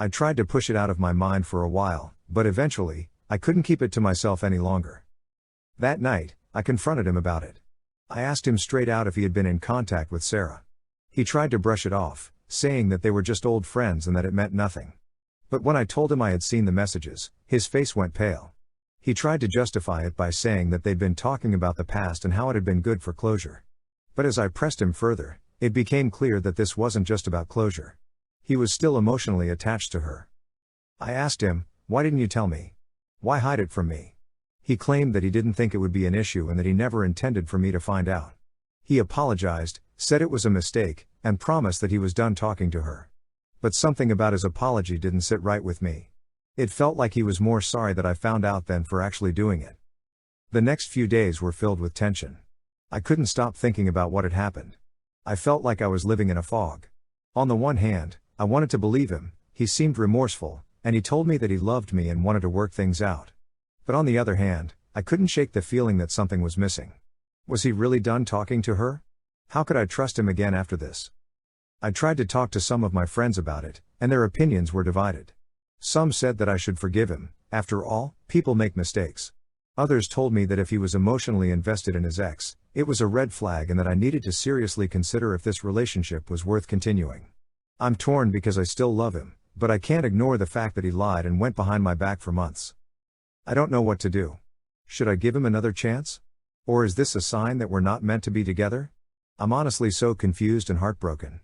I tried to push it out of my mind for a while, but eventually, I couldn't keep it to myself any longer. That night, I confronted him about it. I asked him straight out if he had been in contact with Sarah. He tried to brush it off, saying that they were just old friends and that it meant nothing. But when I told him I had seen the messages, his face went pale. He tried to justify it by saying that they'd been talking about the past and how it had been good for closure. But as I pressed him further, it became clear that this wasn't just about closure. He was still emotionally attached to her. I asked him, "Why didn't you tell me? Why hide it from me?" He claimed that he didn't think it would be an issue and that he never intended for me to find out. He apologized, said it was a mistake, and promised that he was done talking to her. But something about his apology didn't sit right with me. It felt like he was more sorry that I found out than for actually doing it. The next few days were filled with tension. I couldn't stop thinking about what had happened. I felt like I was living in a fog. On the one hand, I wanted to believe him, he seemed remorseful, and he told me that he loved me and wanted to work things out. But on the other hand, I couldn't shake the feeling that something was missing. Was he really done talking to her? How could I trust him again after this? I tried to talk to some of my friends about it, and their opinions were divided. Some said that I should forgive him, after all, people make mistakes. Others told me that if he was emotionally invested in his ex, it was a red flag and that I needed to seriously consider if this relationship was worth continuing. I'm torn because I still love him, but I can't ignore the fact that he lied and went behind my back for months. I don't know what to do. Should I give him another chance? Or is this a sign that we're not meant to be together? I'm honestly so confused and heartbroken.